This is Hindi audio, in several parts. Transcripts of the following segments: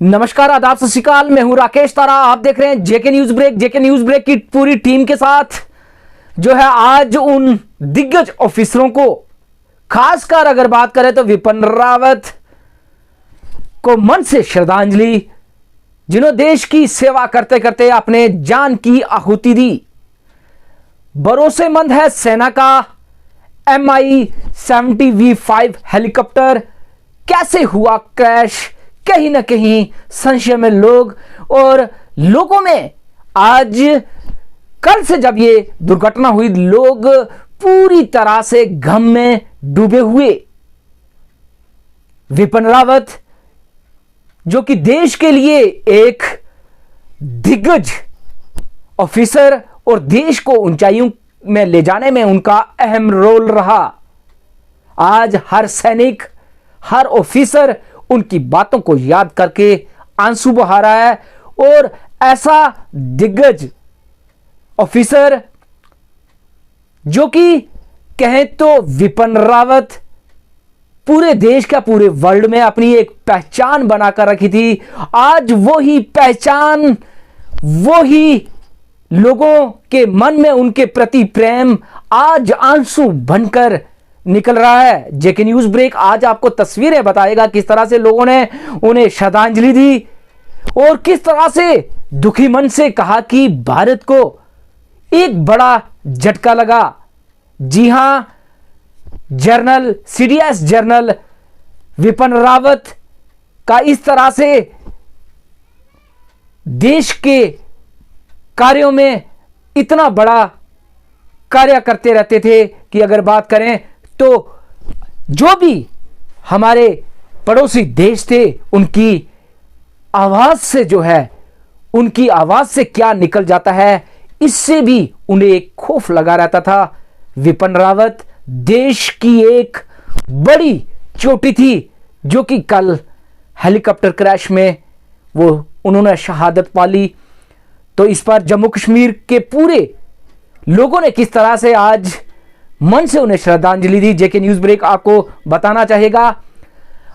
नमस्कार, आदाब, सत श्री अकाल। मैं हूं राकेश तारा। आप देख रहे हैं JK news break. JK news break की पूरी टीम के साथ जो है आज उन दिग्गज ऑफिसरों को, खासकर अगर बात करें तो विपिन रावत को मन से श्रद्धांजलि, जिन्होंने देश की सेवा करते करते अपने जान की आहुति दी। भरोसेमंद है सेना का Mi-70V5 हेलीकॉप्टर, कैसे हुआ क्रैश, कहीं ना कहीं संशय में लोग और लोगों में आज कल से जब ये दुर्घटना हुई, लोग पूरी तरह से गम में डूबे हुए। विपिन रावत जो कि देश के लिए एक दिग्गज ऑफिसर और देश को ऊंचाइयों में ले जाने में उनका अहम रोल रहा, आज हर सैनिक, हर ऑफिसर उनकी बातों को याद करके आंसू बहा रहा है। और ऐसा दिग्गज ऑफिसर जो कि कहें तो विपिन रावत पूरे देश का, पूरे वर्ल्ड में अपनी एक पहचान बनाकर रखी थी, आज वो ही पहचान, वो ही लोगों के मन में उनके प्रति प्रेम आज आंसू बनकर निकल रहा है। जेके न्यूज ब्रेक आज आपको तस्वीरें बताएगा किस तरह से लोगों ने उन्हें श्रद्धांजलि दी और किस तरह से दुखी मन से कहा कि भारत को एक बड़ा झटका लगा। जी हां, general CDS general Vipin Rawat का इस तरह से देश के कार्यों में इतना बड़ा कार्य करते रहते थे कि अगर बात करें तो जो भी हमारे पड़ोसी देश थे, उनकी आवाज से जो है, उनकी आवाज से क्या निकल जाता है, इससे भी उन्हें एक खौफ लगा रहता था। विपिन रावत देश की एक बड़ी चोटी थी जो कि कल हेलीकॉप्टर क्रैश में उन्होंने शहादत पाली। तो इस पर जम्मू कश्मीर के पूरे लोगों ने किस तरह से आज मन से उन्हें श्रद्धांजलि दी, जेके न्यूज ब्रेक आपको बताना चाहेगा।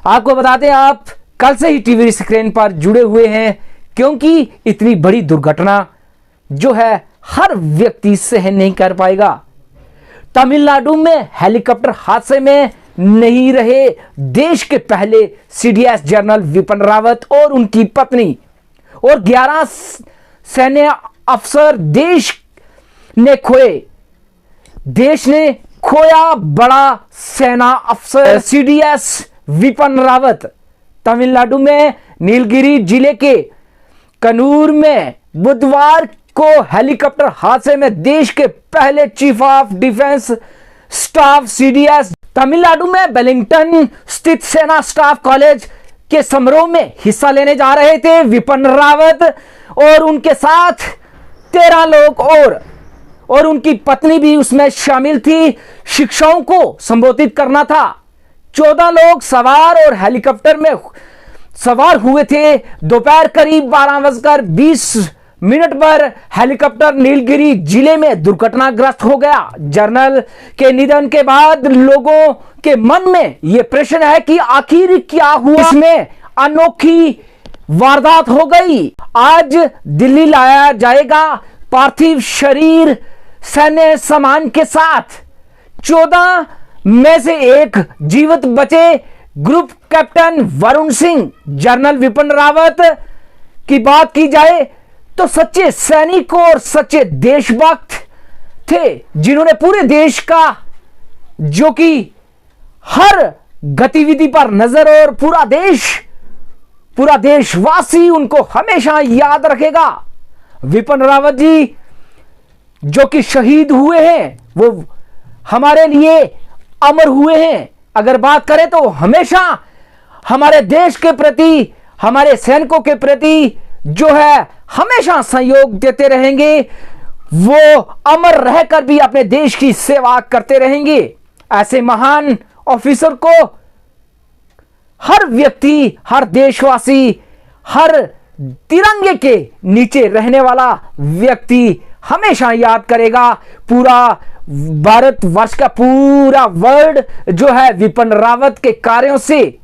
आपको बताते हैं, आप कल से ही टीवी स्क्रीन पर जुड़े हुए हैं, क्योंकि इतनी बड़ी दुर्घटना जो है हर व्यक्ति सहन नहीं कर पाएगा। तमिलनाडु में हेलीकॉप्टर हादसे में नहीं रहे देश के पहले सीडीएस जनरल विपिन रावत और उनकी पत्नी और 11 सैन्य अफसर देश ने खोए। देश ने खोया बड़ा सेना अफसर सीडीएस विपिन रावत। तमिलनाडु में नीलगिरी जिले के कन्नूर में बुधवार को हेलीकॉप्टर हादसे में देश के पहले chief of defence staff CDS Tamil Nadu में वेलिंगटन स्थित सेना स्टाफ कॉलेज के समारोह में हिस्सा लेने जा रहे थे विपिन रावत और उनके साथ 13 लोग और उनकी पत्नी भी उसमें शामिल थी। शिक्षाओं को संबोधित करना था। 14 लोग सवार और हेलीकॉप्टर में सवार हुए थे। दोपहर करीब 12:20 पर हेलीकॉप्टर नीलगिरी जिले में दुर्घटनाग्रस्त हो गया। जनरल के निधन के बाद लोगों के मन में यह प्रश्न है कि आखिर क्या हुआ। इसमें अनोखी वारदात हो गई। आज दिल्ली लाया जाएगा पार्थिव शरीर सैन्य सम्मान के साथ। 14 में से एक जीवित बचे group captain Varun Singh. General Vipin Rawat की बात की जाए तो सच्चे सैनिक और सच्चे देशभक्त थे, जिन्होंने पूरे देश का, जो कि हर गतिविधि पर नजर, और पूरा देशवासी उनको हमेशा याद रखेगा। विपिन रावत जी जो कि शहीद हुए हैं, वो हमारे लिए अमर हुए हैं। अगर बात करें तो हमेशा हमारे देश के प्रति, हमारे सैनिकों के प्रति जो है हमेशा सहयोग देते रहेंगे। वो अमर रहकर भी अपने देश की सेवा करते रहेंगे। ऐसे महान ऑफिसर को हर व्यक्ति, हर देशवासी, हर तिरंगे के नीचे रहने वाला व्यक्ति हमेशा याद करेगा। पूरा भारतवर्ष का पूरा वर्ल्ड जो है विपिन रावत के कार्यों से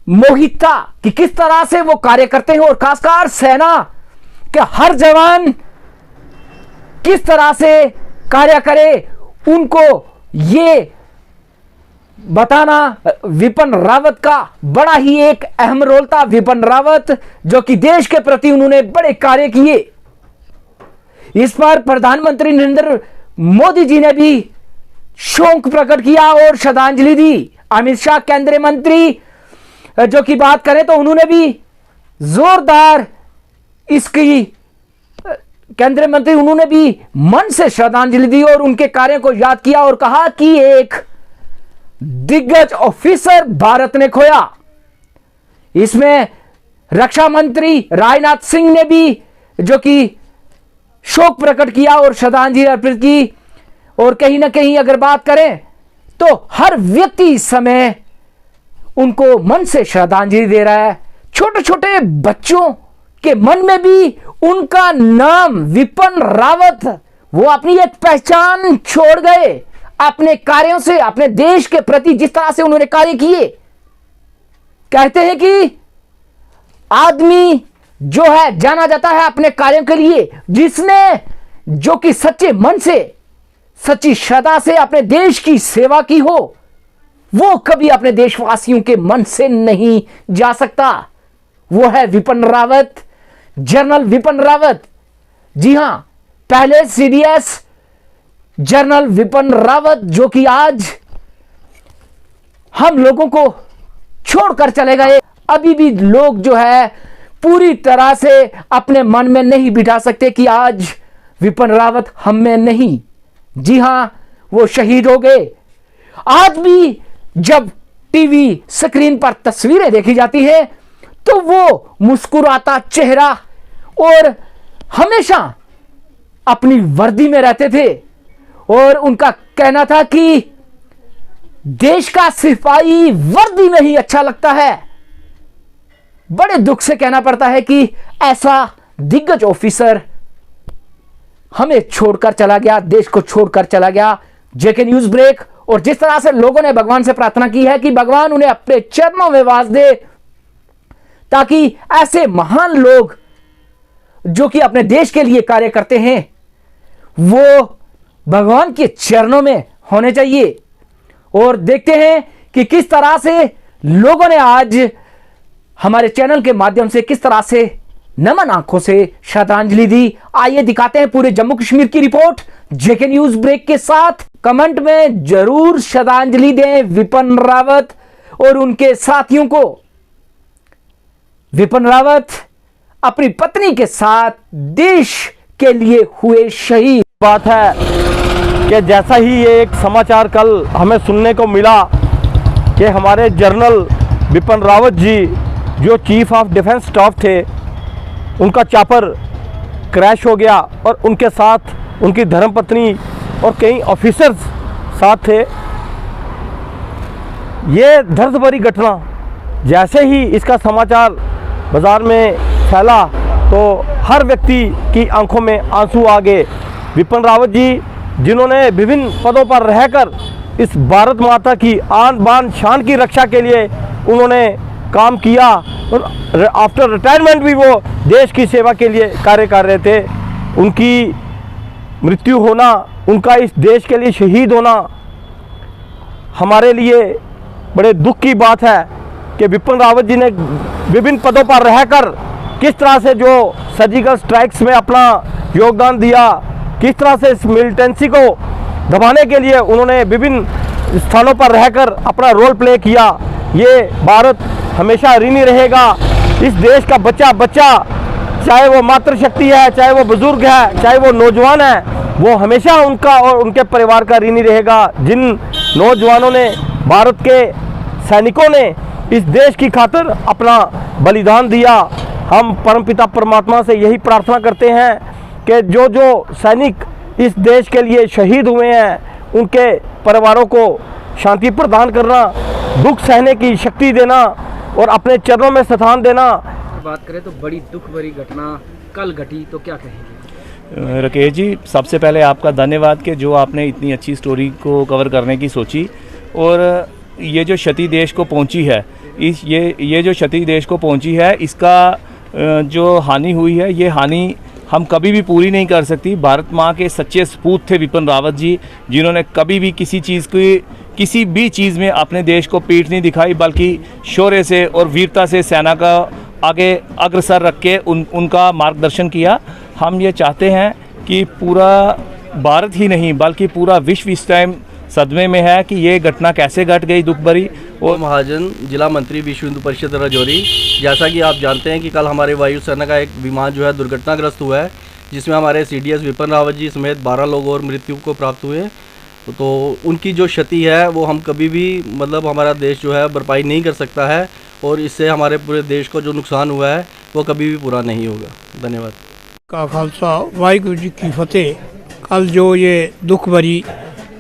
मोहित था कि किस तरह से वो कार्य करते हैं और खासकर सेना के हर जवान किस तरह से कार्य करे, उनको ये बताना विपिन रावत का बड़ा ही एक अहम रोल था। विपिन रावत जो कि देश के प्रति उन्होंने बड़े कार्य किए। इस पर प्रधानमंत्री नरेंद्र मोदी जी ने भी शोक प्रकट किया और श्रद्धांजलि दी। अमित शाह केंद्रीय मंत्री जो की बात करें तो उन्होंने भी जोरदार इसकी केंद्रीय मंत्री उन्होंने भी मन से श्रद्धांजलि दी और उनके कार्यों को याद किया और कहा कि एक दिग्गज ऑफिसर भारत ने खोया। इसमें रक्षा मंत्री राजनाथ सिंह ने भी जो कि शोक प्रकट किया और श्रद्धांजलि अर्पित की। और कहीं ना कहीं अगर बात करें तो हर व्यक्ति इस समय उनको मन से श्रद्धांजलि दे रहा है। छोटे छोटे बच्चों के मन में भी उनका नाम विपिन रावत, वो अपनी एक पहचान छोड़ गए अपने कार्यों से, अपने देश के प्रति जिस तरह से उन्होंने कार्य किए। कहते हैं कि आदमी जो है जाना जाता है अपने कार्यों के लिए, जिसने जो कि सच्चे मन से सच्ची श्रद्धा से अपने देश की सेवा की हो, वो कभी अपने देशवासियों के मन से नहीं जा सकता। वो है विपिन रावत, जनरल विपिन रावत। जी हां, पहले सीडीएस जनरल विपिन रावत जो कि आज हम लोगों को छोड़कर चले गए। अभी भी लोग जो है पूरी तरह से अपने मन में नहीं बिठा सकते कि आज विपिन रावत हम में नहीं। जी हां, वो शहीद हो गए। आज भी जब टीवी स्क्रीन पर तस्वीरें देखी जाती है तो वो मुस्कुराता चेहरा और हमेशा अपनी वर्दी में रहते थे और उनका कहना था कि देश का सिपाही वर्दी में ही अच्छा लगता है। बड़े दुख से कहना पड़ता है कि ऐसा दिग्गज ऑफिसर हमें छोड़कर चला गया, देश को छोड़कर चला गया। JK news break. और जिस तरह से लोगों ने भगवान से प्रार्थना की है कि भगवान उन्हें अपने चरणों में वास दे, ताकि ऐसे महान लोग जो कि अपने देश के लिए कार्य करते हैं वो भगवान के चरणों में होने चाहिए। और देखते हैं कि किस तरह से लोगों ने आज हमारे चैनल के माध्यम से किस तरह से नमन आंखों से श्रद्धांजलि दी। आइए दिखाते हैं पूरे जम्मू कश्मीर की रिपोर्ट जेके न्यूज ब्रेक के साथ। कमेंट में जरूर श्रद्धांजलि दें विपिन रावत और उनके साथियों को। विपिन रावत अपनी पत्नी के साथ देश के लिए हुए शहीद। बात है कि जैसा ही ये एक समाचार कल हमें सुनने को मिला कि हमारे जनरल विपिन रावत जी जो चीफ ऑफ डिफेंस स्टाफ थे, उनका चापर क्रैश हो गया और उनके साथ उनकी धर्मपत्नी और कई ऑफिसर्स साथ थे। ये दर्द भरी घटना जैसे ही इसका समाचार बाज़ार में फैला तो हर व्यक्ति की आंखों में आंसू आ गए। विपिन रावत जी जिन्होंने विभिन्न पदों पर रहकर इस भारत माता की आन बान शान की रक्षा के लिए उन्होंने काम किया और आफ्टर रिटायरमेंट भी वो देश की सेवा के लिए कार्य कर रहे थे। उनकी मृत्यु होना, उनका इस देश के लिए शहीद होना हमारे लिए बड़े दुख की बात है कि विपिन रावत जी ने विभिन्न पदों पर रहकर किस तरह से जो सर्जिकल स्ट्राइक्स में अपना योगदान दिया, किस तरह से इस मिलिटेंसी को दबाने के लिए उन्होंने विभिन्न स्थानों पर रहकर अपना रोल प्ले किया। ये भारत हमेशा ऋणी रहेगा। इस देश का बच्चा बच्चा, चाहे वो मातृशक्ति है, चाहे वो बुजुर्ग है, चाहे वो नौजवान है, वो हमेशा उनका और उनके परिवार का ऋणी रहेगा। जिन नौजवानों ने, भारत के सैनिकों ने इस देश की खातिर अपना बलिदान दिया, हम परमपिता परमात्मा से यही प्रार्थना करते हैं कि जो जो सैनिक इस देश के लिए शहीद हुए हैं उनके परिवारों को शांति प्रदान करना, दुख सहने की शक्ति देना और अपने चरणों में स्थान देना। बात करें तो बड़ी दुख भरी घटना कल घटी, तो क्या कहेंगे? राकेश जी, सबसे पहले आपका धन्यवाद कि जो आपने इतनी अच्छी स्टोरी को कवर करने की सोची और ये जो क्षति देश को पहुंची है ये जो क्षति देश को पहुंची है, इसका जो हानि हुई है, ये हानि हम कभी भी पूरी नहीं कर सकती। भारत माँ के सच्चे सपूत थे विपिन रावत जी, जिन्होंने कभी भी किसी भी चीज़ में अपने देश को पीठ नहीं दिखाई, बल्कि शौर्य से और वीरता से सेना का आगे अग्रसर रख के उनका मार्गदर्शन किया। हम ये चाहते हैं कि पूरा भारत ही नहीं बल्कि पूरा विश्व इस टाइम सदमे में है कि ये घटना कैसे घट गई, दुख भरी। और महाजन, जिला मंत्री विश्व हिंदू परिषद राजौरी, जैसा कि आप जानते हैं कि कल हमारे वायुसेना का एक विमान जो है दुर्घटनाग्रस्त हुआ है, जिसमें हमारे CDS विपिन रावत जी समेत 12 लोग और मृत्यु को प्राप्त हुए। तो उनकी जो क्षति है वो हम कभी भी मतलब हमारा देश जो है भरपाई नहीं कर सकता है, और इससे हमारे पूरे देश को जो नुकसान हुआ है वो कभी भी पूरा नहीं होगा। धन्यवाद। का खालसा वाहिगुरु जी की फतेह। कल जो ये दुख भरी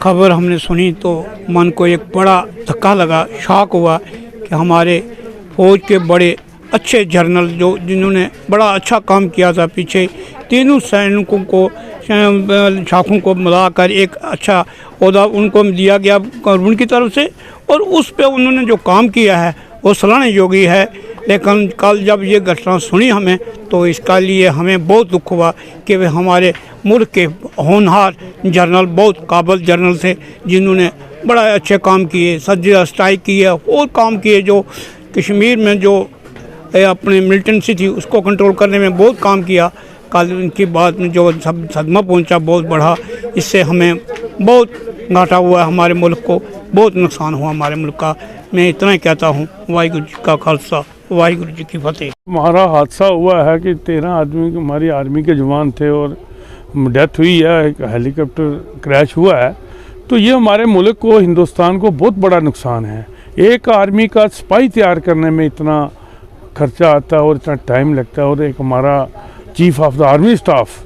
खबर हमने सुनी तो मन को एक बड़ा धक्का लगा, शॉक हुआ कि हमारे फौज के बड़े अच्छे जनरल जिन्होंने बड़ा अच्छा काम किया था, पीछे तीनों सैनिकों को शाखों को मिलाकर एक अच्छा ओहदा उनको दिया गया उनकी तरफ से, और उस पे उन्होंने जो काम किया है वो सराहने योग्य है। लेकिन कल जब ये घटना सुनी हमें तो इसका लिए हमें बहुत दुख हुआ कि वे हमारे मुल्क के होनहार जनरल, बहुत काबिल जनरल थे, जिन्होंने बड़ा अच्छे काम किए, सर्जिकल स्ट्राइक किए और काम किए, जो कश्मीर में जो अपने मिलिटेंसी थी उसको कंट्रोल करने में बहुत काम किया। कल उनकी बात में जो सदमा पहुंचा बहुत बढ़ा, इससे हमें बहुत घाटा हुआ है, हमारे मुल्क को बहुत नुकसान हुआ हमारे मुल्क का। मैं इतना ही कहता हूँ, वाहिगुरु जी का खालसा वाहिगुरु जी की फतेह। हमारा हादसा हुआ है कि 13 आदमी हमारी आर्मी के जवान थे और डेथ हुई है, एक हेलीकॉप्टर क्रैश हुआ है। तो ये हमारे मुल्क को, हिंदुस्तान को बहुत बड़ा नुकसान है। एक आर्मी का सिपाही तैयार करने में इतना खर्चा आता है और इतना टाइम लगता है, और एक हमारा chief of the army staff,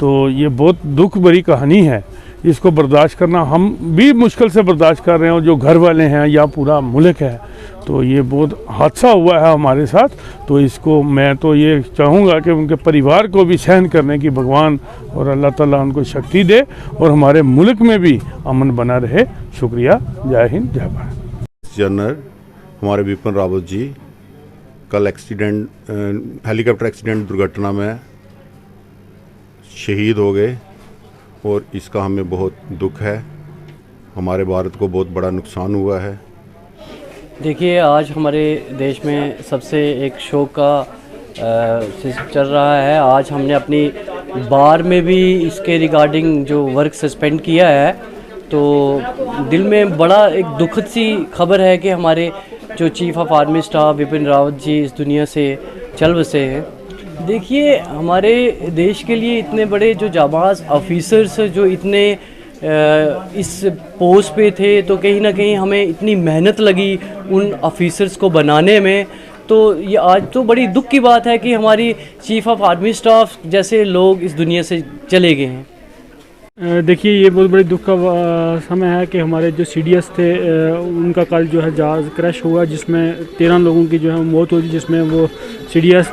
तो ये बहुत दुख भरी कहानी है। इसको बर्दाश्त करना हम भी मुश्किल से बर्दाश्त कर रहे हैं, और जो घर वाले हैं या पूरा मुल्क है, तो ये बहुत हादसा हुआ है हमारे साथ। तो इसको मैं तो ये चाहूँगा कि उनके परिवार को भी सहन करने की भगवान और अल्लाह ताला उनको शक्ति दे, और हमारे मुल्क में भी अमन बना रहे। शुक्रिया। जय हिंद, जय भारत। जनरल हमारे विपिन रावत जी कल हेलीकॉप्टर एक्सीडेंट दुर्घटना में शहीद हो गए, और इसका हमें बहुत दुख है। हमारे भारत को बहुत बड़ा नुकसान हुआ है। देखिए, आज हमारे देश में सबसे एक शोक का चल रहा है। आज हमने अपनी बार में भी इसके रिगार्डिंग जो वर्क सस्पेंड किया है, तो दिल में बड़ा एक दुखद सी खबर है कि हमारे जो chief of army staff Vipin Rawat ji इस दुनिया से चल बसे हैं। देखिए, हमारे देश के लिए इतने बड़े जो जाबाज ऑफिसर्स जो इतने इस पोस्ट पे थे, तो कहीं ना कहीं हमें इतनी मेहनत लगी उन ऑफिसर्स को बनाने में। तो ये आज तो बड़ी दुख की बात है कि हमारी चीफ ऑफ आर्मी स्टाफ जैसे लोग इस दुनिया से चले गए हैं। देखिए, ये बहुत बड़ी दुख का समय है कि हमारे जो CDS थे उनका कल जो है जहाज़ क्रैश हुआ, जिसमें 13 लोगों की जो है मौत हुई, जिसमें वो CDS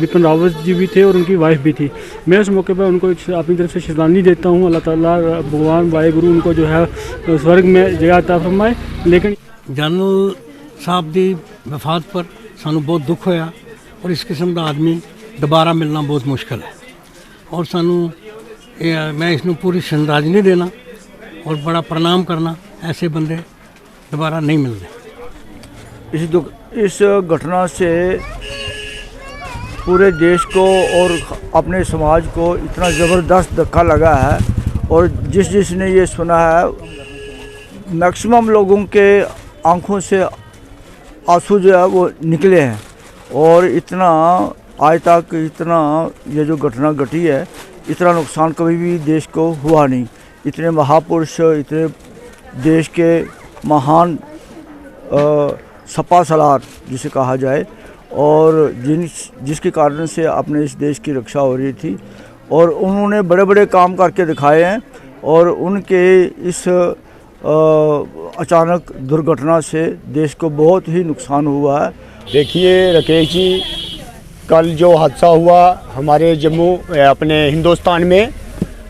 विपिन रावत जी भी थे और उनकी वाइफ भी थी। मैं उस मौके पर उनको अपनी तरफ से श्रद्धांजलि देता हूँ। अल्लाह ताला भगवान वाहिगुरु उनको जो है स्वर्ग में जगह अता फरमाए। लेकिन जनरल साहब की वफात पर सानू बहुत दुख होया, और इस किस्म का आदमी दोबारा मिलना बहुत मुश्किल है, और सानू मैं इसनों पूरी श्रद्धांजलि देना और बड़ा प्रणाम करना। ऐसे बंदे दोबारा नहीं मिलते। इस घटना से पूरे देश को और अपने समाज को इतना ज़बरदस्त धक्का लगा है, और जिसने ये सुना है, मैक्सिमम लोगों के आंखों से आंसू जो है वो निकले हैं। और इतना आज तक इतना ये जो घटना घटी है, इतना नुकसान कभी भी देश को हुआ नहीं। इतने महापुरुष, इतने देश के महान सपा सलार जिसे कहा जाए, और जिसके कारण से अपने इस देश की रक्षा हो रही थी, और उन्होंने बड़े बड़े काम करके दिखाए हैं, और उनके इस अचानक दुर्घटना से देश को बहुत ही नुकसान हुआ है। देखिए राकेश जी, कल जो हादसा हुआ हमारे जम्मू अपने हिंदुस्तान में,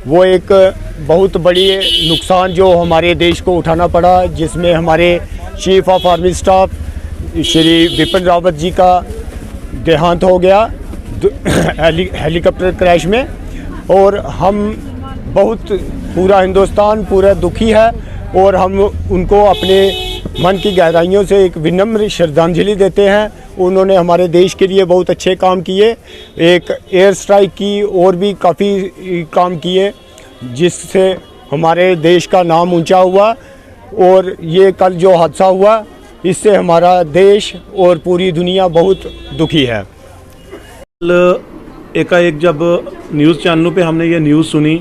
वो एक बहुत बड़ी नुकसान जो हमारे देश को उठाना पड़ा, जिसमें हमारे chief of army staff Shri Vipin Rawat ji का देहांत हो गया हेलीकॉप्टर क्रैश में, और हम बहुत पूरा हिंदुस्तान पूरा दुखी है, और हम उनको अपने मन की गहराइयों से एक विनम्र श्रद्धांजलि देते हैं। उन्होंने हमारे देश के लिए बहुत अच्छे काम किए, एक एयर स्ट्राइक की और भी काफ़ी काम किए जिससे हमारे देश का नाम ऊंचा हुआ, और ये कल जो हादसा हुआ इससे हमारा देश और पूरी दुनिया बहुत दुखी है। एकाएक जब न्यूज़ चैनलों पे हमने ये न्यूज़ सुनी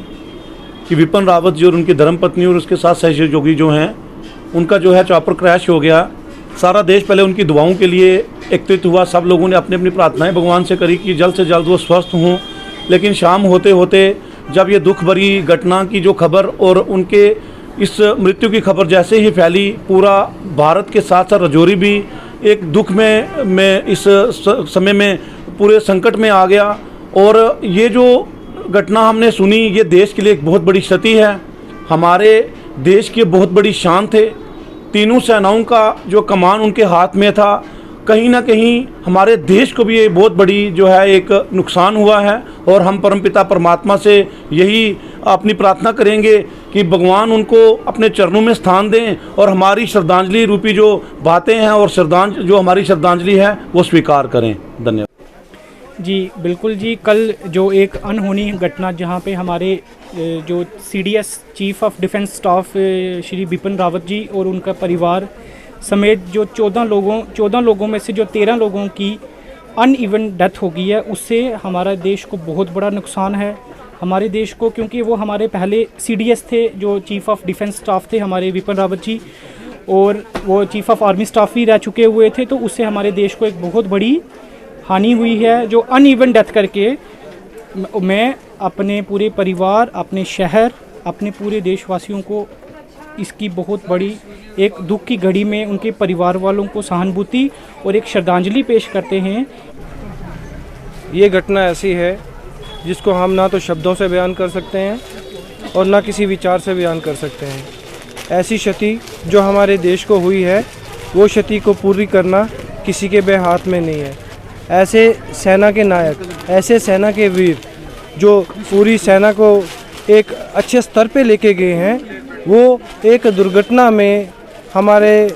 कि विपिन रावत जी और उनकी धर्मपत्नी और उसके साथ सहयोगी जो हैं उनका जो है चॉपर क्रैश हो गया, सारा देश पहले उनकी दुआओं के लिए एकत्रित हुआ। सब लोगों ने अपनी अपनी प्रार्थनाएं भगवान से करी कि जल्द से जल्द वो स्वस्थ हों। लेकिन शाम होते होते जब ये दुख भरी घटना की जो खबर और उनके इस मृत्यु की खबर जैसे ही फैली, पूरा भारत के साथ साथ राजौरी भी एक दुख में इस समय में पूरे संकट में आ गया। और ये जो घटना हमने सुनी ये देश के लिए एक बहुत बड़ी क्षति है। हमारे देश की बहुत बड़ी शान थे, तीनों सेनाओं का जो कमान उनके हाथ में था, कहीं ना कहीं हमारे देश को भी ये बहुत बड़ी जो है एक नुकसान हुआ है। और हम परमपिता परमात्मा से यही अपनी प्रार्थना करेंगे कि भगवान उनको अपने चरणों में स्थान दें और हमारी श्रद्धांजलि रूपी जो बातें हैं और जो हमारी श्रद्धांजलि है वो स्वीकार करें। धन्यवाद जी। बिल्कुल जी, कल जो एक अनहोनी घटना जहां पे हमारे जो CDS chief of defence staff Shri Bipin Rawat ji और उनका परिवार समेत जो 14 लोगों में से जो 13 लोगों की अनइवन डेथ हो गई है, उससे हमारा देश को बहुत बड़ा नुकसान है। हमारे देश को, क्योंकि वो हमारे पहले CDS थे जो चीफ ऑफ डिफेंस स्टाफ थे हमारे विपिन रावत जी, और वो चीफ ऑफ आर्मी स्टाफ भी रह चुके हुए थे, तो उससे हमारे देश को एक बहुत बड़ी हानि हुई है। जो अनइवन डेथ करके मैं अपने पूरे परिवार, अपने शहर, अपने पूरे देशवासियों को इसकी बहुत बड़ी एक दुख की घड़ी में उनके परिवार वालों को सहानुभूति और एक श्रद्धांजलि पेश करते हैं। ये घटना ऐसी है जिसको हम ना तो शब्दों से बयान कर सकते हैं और ना किसी विचार से बयान कर सकते हैं। ऐसी क्षति जो हमारे देश को हुई है वो क्षति को पूरी करना किसी के हाथ में नहीं है। ऐसे सेना के नायक, ऐसे सेना के वीर जो पूरी सेना को एक अच्छे स्तर पे लेके गए हैं, वो एक दुर्घटना में हमारे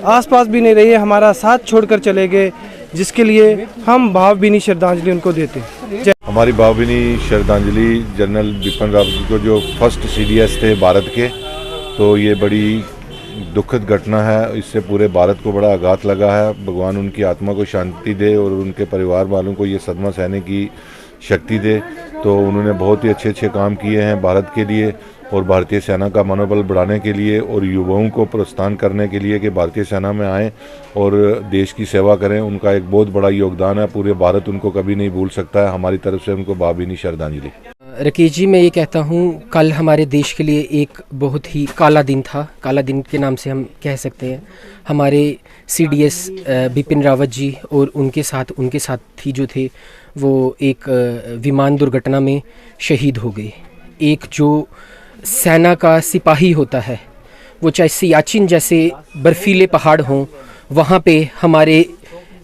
आसपास भी नहीं रही, हमारा साथ छोड़कर चले गए, जिसके लिए हम भावभीनी श्रद्धांजलि उनको देते हैं। हमारी भावभीनी श्रद्धांजलि जनरल बिपिन रावत जी को जो फर्स्ट CDS थे भारत के, तो ये बड़ी दुखद घटना है। इससे पूरे भारत को बड़ा आघात लगा है। भगवान उनकी आत्मा को शांति दे और उनके परिवार वालों को ये सदमा सहने की शक्ति दे। तो उन्होंने बहुत ही अच्छे काम किए हैं भारत के लिए और भारतीय सेना का मनोबल बढ़ाने के लिए और युवाओं को प्रोत्साहन करने के लिए कि भारतीय सेना में आएँ और देश की सेवा करें। उनका एक बहुत बड़ा योगदान है, पूरे भारत उनको कभी नहीं भूल सकता है। हमारी तरफ से उनको भावभीनी श्रद्धांजलि। राकेश जी, मैं ये कहता हूँ कल हमारे देश के लिए एक बहुत ही काला दिन था। काला दिन के नाम से हम कह सकते हैं। हमारे CDS बिपिन रावत जी और उनके साथी जो थे वो एक विमान दुर्घटना में शहीद हो गए। एक जो सेना का सिपाही होता है, वो चाहे सियाचिन जैसे बर्फीले पहाड़ हों, वहाँ पे हमारे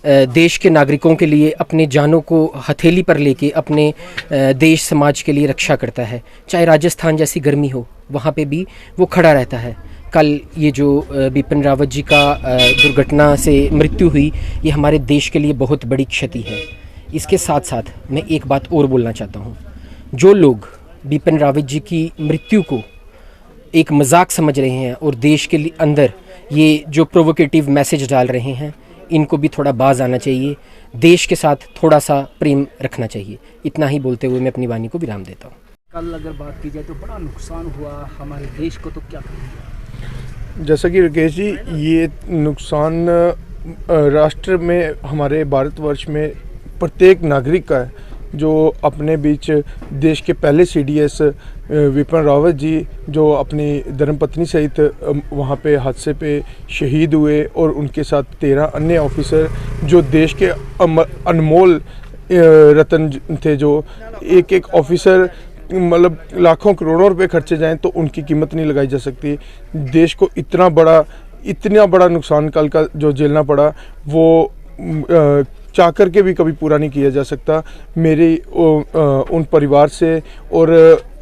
देश के नागरिकों के लिए अपने जानों को हथेली पर लेके अपने देश समाज के लिए रक्षा करता है। चाहे राजस्थान जैसी गर्मी हो, वहाँ पे भी वो खड़ा रहता है। कल ये जो बिपिन रावत जी का दुर्घटना से मृत्यु हुई, ये हमारे देश के लिए बहुत बड़ी क्षति है। इसके साथ साथ मैं एक बात और बोलना चाहता हूँ। जो लोग बिपिन रावत जी की मृत्यु को एक मजाक समझ रहे हैं और देश के अंदर ये जो प्रोवोकेटिव मैसेज डाल रहे हैं, इनको भी थोड़ा बाज आना चाहिए। देश के साथ थोड़ा सा प्रेम रखना चाहिए। इतना ही बोलते हुए मैं अपनी वाणी को विराम देता हूँ। कल अगर बात की जाए तो बड़ा नुकसान हुआ हमारे देश को, तो क्या करेंगे? जैसा कि राकेश जी, ये नुकसान राष्ट्र में, हमारे भारतवर्ष में प्रत्येक नागरिक का है जो अपने बीच देश के पहले CDS विपिन रावत जी जो अपनी धर्मपत्नी सहित वहाँ पे हादसे पे शहीद हुए और उनके साथ 13 अन्य ऑफिसर जो देश के अनमोल रत्न थे। जो एक ऑफिसर लाखों करोड़ों रुपए खर्चे जाएं तो उनकी कीमत नहीं लगाई जा सकती। देश को इतना बड़ा इतना बड़ा नुकसान कल का जो झेलना पड़ा वो चाह कर के भी कभी पूरा नहीं किया जा सकता। मेरी उन परिवार से और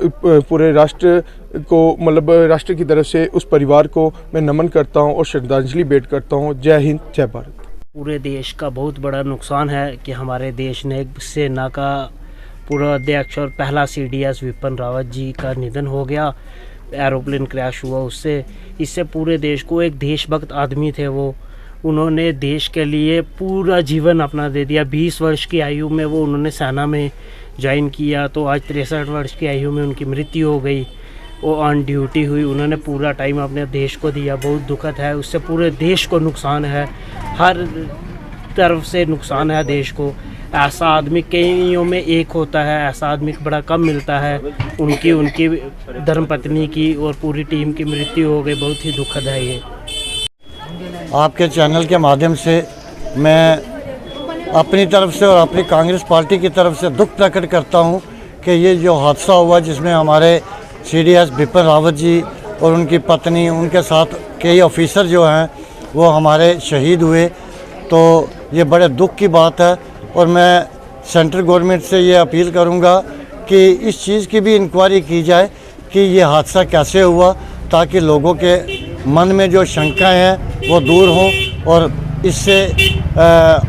पूरे राष्ट्र को, मतलब राष्ट्र की तरफ से उस परिवार को मैं नमन करता हूं और श्रद्धांजलि भेंट करता हूं। जय हिंद, जय भारत। पूरे देश का बहुत बड़ा नुकसान है कि हमारे देश ने सेना का पूर्व अध्यक्ष और पहला CDS विपिन रावत जी का निधन हो गया। एरोप्लेन क्रैश हुआ उससे। इससे पूरे देश को, एक देशभक्त आदमी थे वो, उन्होंने देश के लिए पूरा जीवन अपना दे दिया। 20 वर्ष की आयु में वो उन्होंने सेना में ज्वाइन किया, तो आज 63 वर्ष की आयु में उनकी मृत्यु हो गई। वो ऑन ड्यूटी हुई, उन्होंने पूरा टाइम अपने देश को दिया। बहुत दुखद है, उससे पूरे देश को नुकसान है, हर तरफ से नुकसान है देश को। ऐसा आदमी कईयों में एक होता है, ऐसा आदमी बड़ा कम मिलता है। उनकी धर्मपत्नी की और पूरी टीम की मृत्यु हो गई। बहुत ही दुखद है ये। आपके चैनल के माध्यम से मैं अपनी तरफ से और अपनी कांग्रेस पार्टी की तरफ से दुख प्रकट करता हूं कि ये जो हादसा हुआ जिसमें हमारे CDS विपिन रावत जी और उनकी पत्नी, उनके साथ कई ऑफिसर जो हैं वो हमारे शहीद हुए, तो ये बड़े दुख की बात है। और मैं सेंट्रल गवर्नमेंट से ये अपील करूंगा कि इस चीज़ की भी इंक्वायरी की जाए कि ये हादसा कैसे हुआ, ताकि लोगों के मन में जो शंकाएं हैं वो दूर हों। और इससे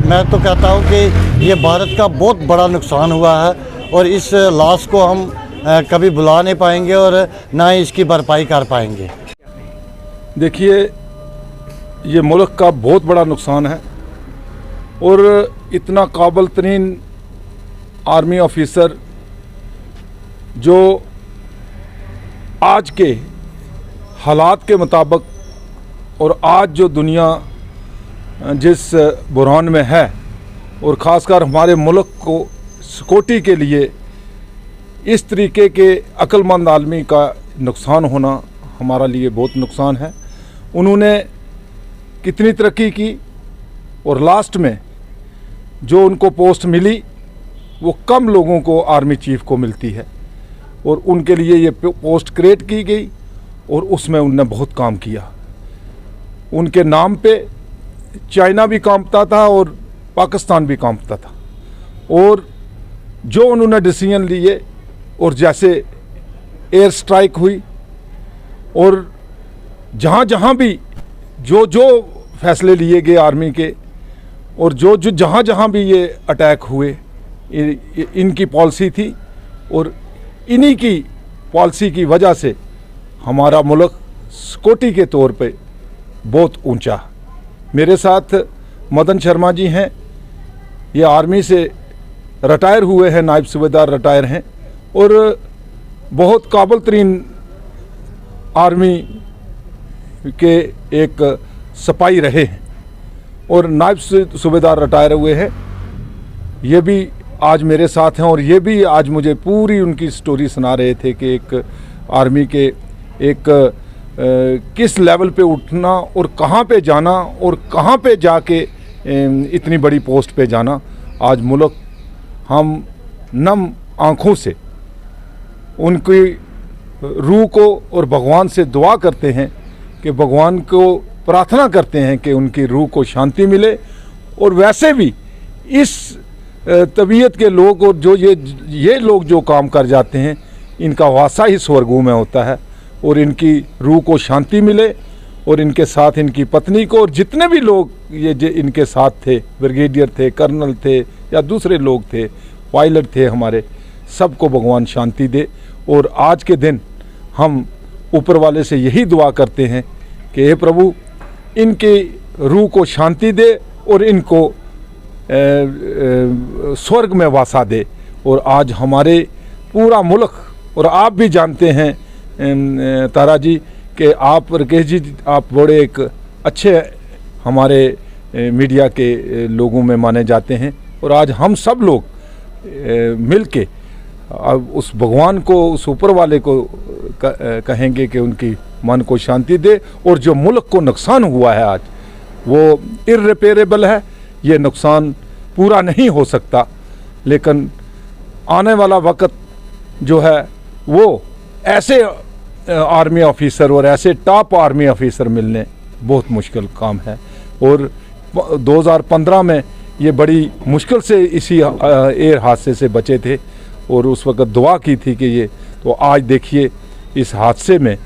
मैं तो कहता हूं कि ये भारत का बहुत बड़ा नुकसान हुआ है और इस लॉस को हम कभी भुला नहीं पाएंगे और ना ही इसकी भरपाई कर पाएंगे। देखिए, ये मुल्क का बहुत बड़ा नुकसान है और इतना काबिल तरीन आर्मी ऑफिसर जो आज के हालात के मुताबिक और आज जो दुनिया जिस बुरहान में है और ख़ासकर हमारे मुल्क को सिक्योरिटी के लिए इस तरीके के अक्लमंद आदमी का नुकसान होना हमारा लिए बहुत नुकसान है। उन्होंने कितनी तरक्की की और लास्ट में जो उनको पोस्ट मिली वो कम लोगों को आर्मी चीफ को मिलती है और उनके लिए ये पोस्ट क्रिएट की गई और उसमें उनने बहुत काम किया। उनके नाम पे चाइना भी कांपता था और पाकिस्तान भी कांपता था और जो उन्होंने डिसीजन लिए और जैसे एयर स्ट्राइक हुई और जहाँ जहाँ भी जो जो फैसले लिए गए आर्मी के और जो जो जहाँ जहाँ भी ये अटैक हुए इनकी पॉलिसी थी और इन्हीं की पॉलिसी की वजह से हमारा मुल्क सिक्योरिटी के तौर पे बहुत ऊंचा। मेरे साथ मदन शर्मा जी हैं, ये आर्मी से रिटायर हुए हैं, नायब सूबेदार रिटायर हैं और बहुत काबिल तरीन आर्मी के एक सिपाही रहे हैं और नायब सूबेदार रिटायर हुए हैं। ये भी आज मेरे साथ हैं और ये भी आज मुझे पूरी उनकी स्टोरी सुना रहे थे कि एक आर्मी के एक किस लेवल पे उठना और कहाँ पे जाना और कहाँ पे जाके इतनी बड़ी पोस्ट पे जाना। आज मुल्क हम नम आँखों से उनकी रूह को और भगवान से दुआ करते हैं कि भगवान को प्रार्थना करते हैं कि उनकी रूह को शांति मिले। और वैसे भी इस तबीयत के लोग और जो ये लोग जो काम कर जाते हैं इनका वासा ही स्वर्गों में होता है और इनकी रूह को शांति मिले और इनके साथ इनकी पत्नी को और जितने भी लोग ये इनके साथ थे, ब्रिगेडियर थे, कर्नल थे या दूसरे लोग थे, पायलट थे हमारे, सबको भगवान शांति दे। और आज के दिन हम ऊपर वाले से यही दुआ करते हैं कि हे प्रभु इनके रूह को शांति दे और इनको स्वर्ग में वासा दे। और आज हमारे पूरा मुल्क और आप भी जानते हैं तारा जी कि आप राकेश जी आप बड़े एक अच्छे हमारे मीडिया के लोगों में माने जाते हैं और आज हम सब लोग मिल के उस भगवान को, उस ऊपर वाले को कहेंगे कि उनकी मन को शांति दे। और जो मुल्क को नुकसान हुआ है आज वो इर्रिपेरेबल है, ये नुकसान पूरा नहीं हो सकता, लेकिन आने वाला वक्त जो है वो ऐसे आर्मी ऑफिसर और ऐसे टॉप आर्मी ऑफिसर मिलने बहुत मुश्किल काम है। और 2015 में ये बड़ी मुश्किल से इसी एयर हादसे से बचे थे और उस वक्त दुआ की थी कि ये, तो आज देखिए इस हादसे में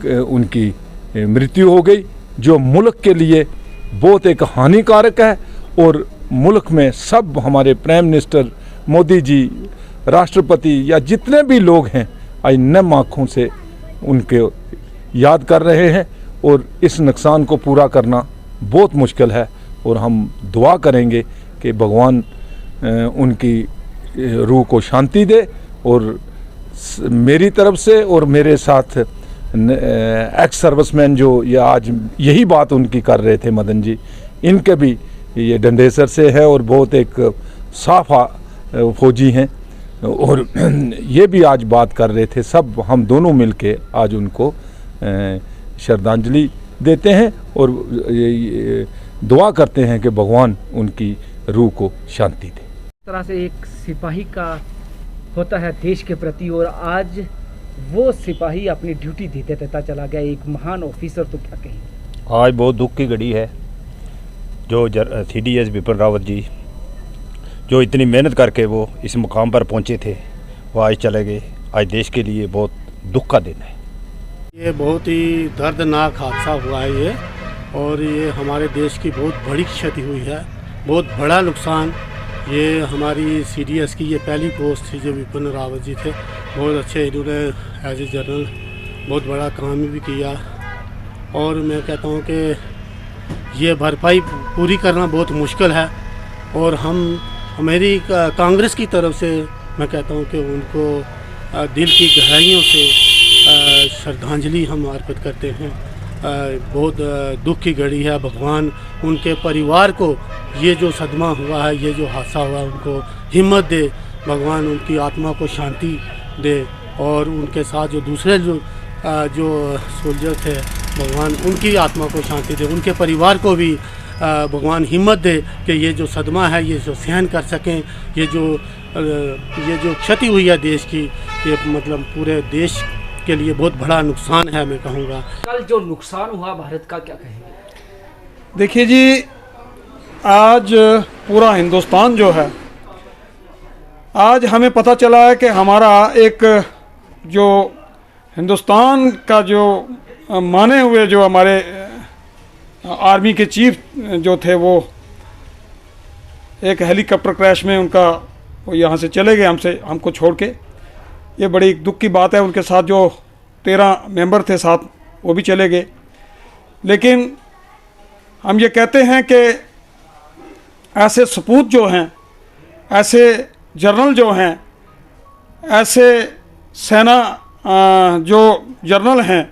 उनकी मृत्यु हो गई, जो मुल्क के लिए बहुत एक हानिकारक है। और मुल्क में सब हमारे प्राइम मिनिस्टर मोदी जी, राष्ट्रपति या जितने भी लोग हैं, आज नम आँखों से उनके याद कर रहे हैं और इस नुकसान को पूरा करना बहुत मुश्किल है। और हम दुआ करेंगे कि भगवान उनकी रूह को शांति दे। और मेरी तरफ से और मेरे साथ एक्स सर्विसमैन जो ये आज यही बात उनकी कर रहे थे, मदन जी, इनके भी ये डंडेसर से है और बहुत एक साफ फौजी हैं और ये भी आज बात कर रहे थे। सब हम दोनों मिलके आज उनको श्रद्धांजलि देते हैं और दुआ करते हैं कि भगवान उनकी रूह को शांति दे। इस तरह से एक सिपाही का होता है देश के प्रति, और आज वो सिपाही अपनी ड्यूटी देते देता चला गया, एक महान ऑफिसर, तो क्या कहेंगे? आज बहुत दुख की घड़ी है। जो CDS बिपिन रावत जी जो इतनी मेहनत करके वो इस मुकाम पर पहुंचे थे, वो आज चले गए। आज देश के लिए बहुत दुख का दिन है। ये बहुत ही दर्दनाक हादसा हुआ है ये, और ये हमारे देश की बहुत बड़ी क्षति हुई है, बहुत बड़ा नुकसान। ये हमारी CDS की ये पहली पोस्ट थी जो बिपिन रावत जी थे। बहुत अच्छे इन्होंने एज ए जनरल बहुत बड़ा काम भी किया, और मैं कहता हूँ कि ये भरपाई पूरी करना बहुत मुश्किल है। और मेरी कांग्रेस की तरफ से मैं कहता हूँ कि उनको दिल की गहराइयों से श्रद्धांजलि हम अर्पित करते हैं। बहुत दुख की घड़ी है। भगवान उनके परिवार को ये जो सदमा हुआ है, ये जो हादसा हुआ, उनको हिम्मत दे, भगवान उनकी आत्मा को शांति दे, और उनके साथ जो दूसरे जो सोल्जर थे, भगवान उनकी आत्मा को शांति दे, उनके परिवार को भी भगवान हिम्मत दे कि ये जो सदमा है ये जो सहन कर सकें। ये जो क्षति हुई है देश की, ये मतलब पूरे देश के लिए बहुत बड़ा नुकसान है, मैं कहूँगा। कल जो नुकसान हुआ भारत का, क्या कहेंगे? देखिए जी, आज पूरा हिंदुस्तान जो है, आज हमें पता चला है कि हमारा एक जो हिंदुस्तान का जो माने हुए जो हमारे आर्मी के चीफ जो थे, वो एक हेलीकॉप्टर क्रैश में उनका वो यहाँ से चले गए हमको छोड़ के। ये बड़ी दुख की बात है। उनके साथ जो 13 मेंबर थे साथ, वो भी चले गए। लेकिन हम ये कहते हैं कि ऐसे सपूत जो हैं, ऐसे जर्नल जो हैं, ऐसे सेना जो जर्नल हैं,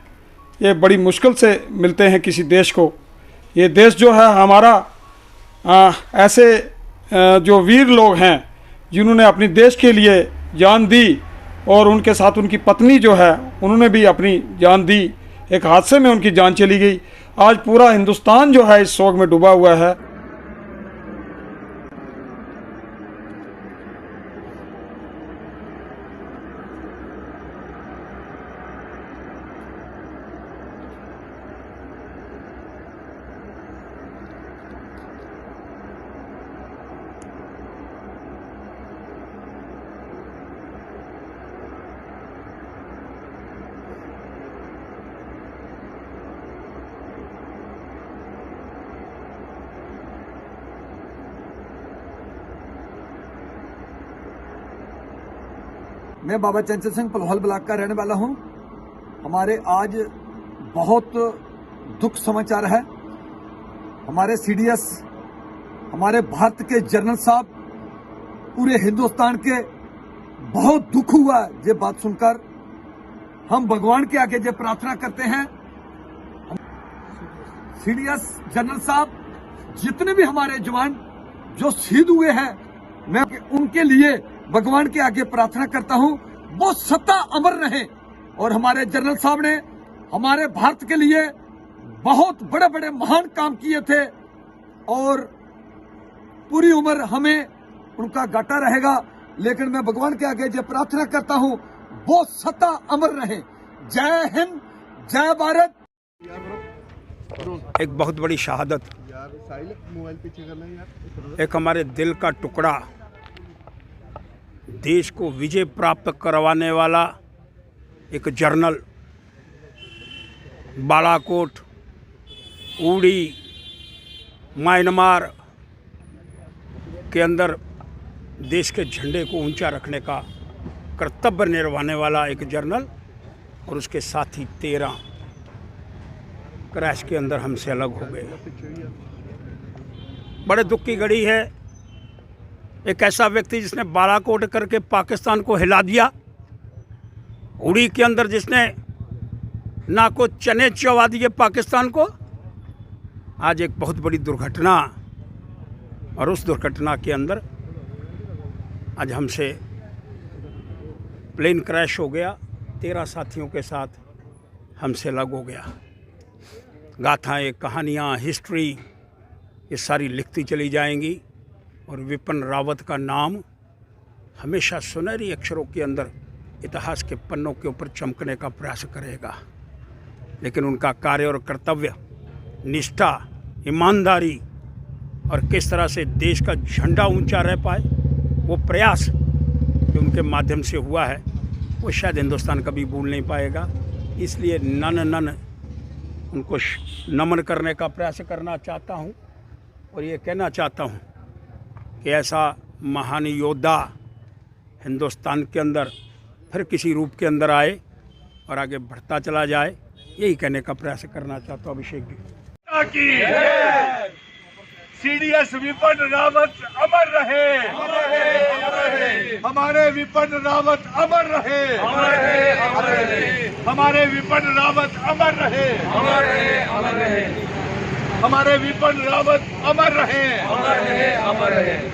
ये बड़ी मुश्किल से मिलते हैं किसी देश को। ये देश जो है हमारा, ऐसे जो वीर लोग हैं जिन्होंने अपनी देश के लिए जान दी, और उनके साथ उनकी पत्नी जो है उन्होंने भी अपनी जान दी। एक हादसे में उनकी जान चली गई। आज पूरा हिंदुस्तान जो है इस शोक में डूबा हुआ है। मैं बाबा चंचल सिंह पलवल ब्लॉक का रहने वाला हूं। हमारे आज बहुत दुख समाचार है। हमारे CDS, हमारे भारत के जनरल साहब, पूरे हिंदुस्तान के बहुत दुख हुआ ये बात सुनकर। हम भगवान के आगे ये प्रार्थना करते हैं, CDS जनरल साहब, जितने भी हमारे जवान जो शहीद हुए हैं, मैं उनके लिए भगवान के आगे प्रार्थना करता हूं वो सत्ता अमर रहे। और हमारे जनरल साहब ने हमारे भारत के लिए बहुत बड़े बड़े महान काम किए थे, और पूरी उम्र हमें उनका घाटा रहेगा। लेकिन मैं भगवान के आगे जो प्रार्थना करता हूं वो सत्ता अमर रहे। जय हिंद, जय भारत। एक बहुत बड़ी शहादत, एक हमारे दिल का टुकड़ा, देश को विजय प्राप्त करवाने वाला एक जर्नल, बालाकोट, उड़ी, म्यांमार के अंदर देश के झंडे को ऊंचा रखने का कर्तव्य निभाने वाला एक जर्नल, और उसके साथी 13 क्रैश के अंदर हमसे अलग हो गए। बड़े दुख की घड़ी है। एक ऐसा व्यक्ति जिसने बालाकोट करके पाकिस्तान को हिला दिया, उड़ी के अंदर जिसने ना को चने चबा दिए पाकिस्तान को, आज एक बहुत बड़ी दुर्घटना, और उस दुर्घटना के अंदर आज हमसे प्लेन क्रैश हो गया, 13 साथियों के साथ हमसे अलग हो गया। गाथाएं, कहानियाँ, हिस्ट्री ये सारी लिखती चली जाएंगी, और विपिन रावत का नाम हमेशा सुनहरी अक्षरों के अंदर इतिहास के पन्नों के ऊपर चमकने का प्रयास करेगा। लेकिन उनका कार्य और कर्तव्य, निष्ठा, ईमानदारी और किस तरह से देश का झंडा ऊंचा रह पाए, वो प्रयास जो उनके माध्यम से हुआ है, वो शायद हिंदुस्तान कभी भूल नहीं पाएगा। इसलिए नन उनको नमन करने का प्रयास करना चाहता हूँ, और ये कहना चाहता हूँ कि ऐसा महान योद्धा हिंदुस्तान के अंदर फिर किसी रूप के अंदर आए और आगे बढ़ता चला जाए, यही कहने का प्रयास करना चाहता हूँ। अभिषेक जी सीडीएस विपिन रावत अमर रहे, हमारे विपिन रावत अमर रहे, हमारे विपिन रावत अमर रहे, हमारे विपिन रावत अमर रहे,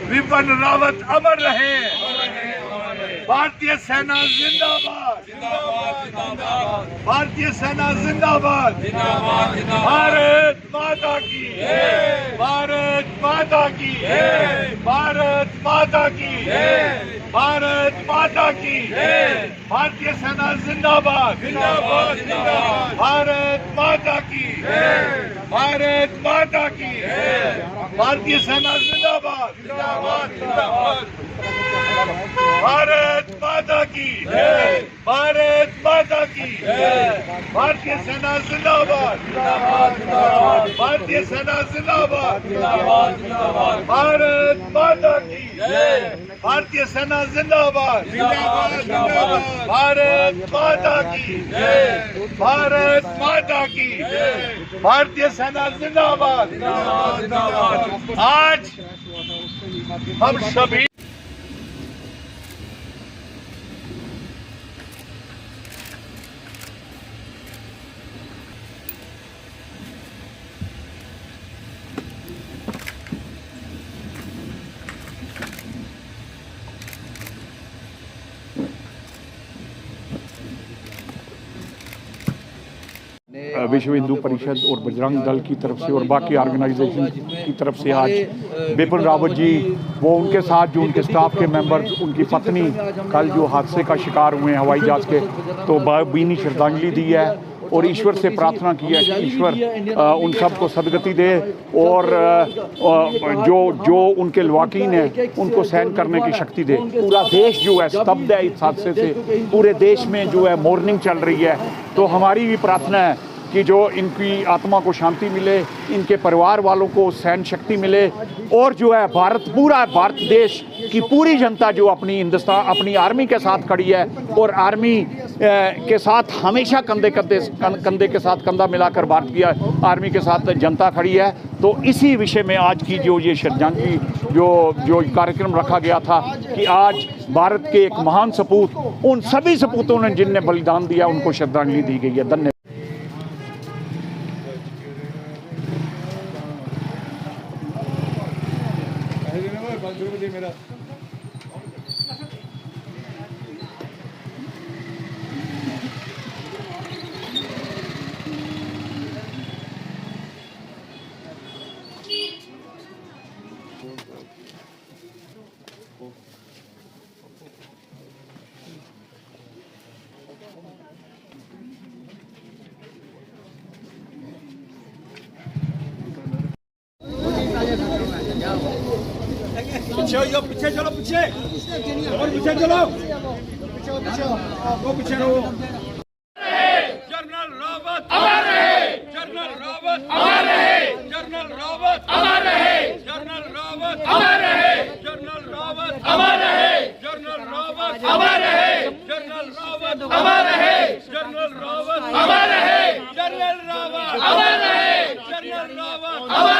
विपिन रावत अमर रहे। भारतीय सेना जिंदाबाद, भारतीय सेना जिंदाबाद, भारत माता की, भारत माता की, भारत माता की, भारत माता की, भारतीय सेना जिंदाबाद, भारत माता की, भारत माता की, भारतीय सेना जिंदाबाद, भारत माता की, भारत माता की, भारतीय सेना जिंदाबाद, भारतीय सेना जिंदाबाद, भारत माता की, भारतीय सेना जिंदाबाद, भारत माता की, भारत माता की, भारतीय सेना जिंदाबाद। आज हम सभी विश्व हिंदू परिषद और बजरंग दल की तरफ से और बाकी ऑर्गेनाइजेशन की तरफ से आज विपिन रावत जी, वो उनके साथ जो उनके स्टाफ के मेंबर्स, उनकी पत्नी कल जो हादसे का शिकार हुए हैं हवाई जहाज़ के, तो भावभीनी श्रद्धांजलि दी है और ईश्वर से प्रार्थना की है कि ईश्वर उन सब को सदगति दे, और जो उनके लवाकीन हैं उनको सहन करने की शक्ति दे। पूरा देश जो है स्तब्ध है इस हादसे से, पूरे देश में जो है मॉर्निंग चल रही है। तो हमारी भी प्रार्थना है कि जो इनकी आत्मा को शांति मिले, इनके परिवार वालों को सहन शक्ति मिले, और जो है पूरा भारत देश की पूरी जनता जो अपनी हिंदुस्तान अपनी आर्मी के साथ खड़ी है, और आर्मी के साथ हमेशा कंधे के साथ कंधा मिलाकर भारत की आर्मी के साथ जनता खड़ी है। तो इसी विषय में आज की जो ये श्रद्धांजलि जो कार्यक्रम रखा गया था कि आज भारत के एक महान सपूत, उन सभी सपूतों ने जिनने बलिदान दिया, उनको श्रद्धांजलि दी गई है। धन्यवाद। मेरा पीछे हो जाओ, पीछे चलो, पीछे और पीछे चलो, वो पीछे रहो। जनरल रावत अमर रहे, जनरल रावत अमर रहे, जनरल रावत अमर रहे, जनरल रावत अमर रहे, जनरल रावत अमर रहे, जनरल रावत अमर रहे, जनरल रावत अमर रहे, जनरल रावत अमर रहे, जनरल रावत अमर रहे, जनरल रावत अमर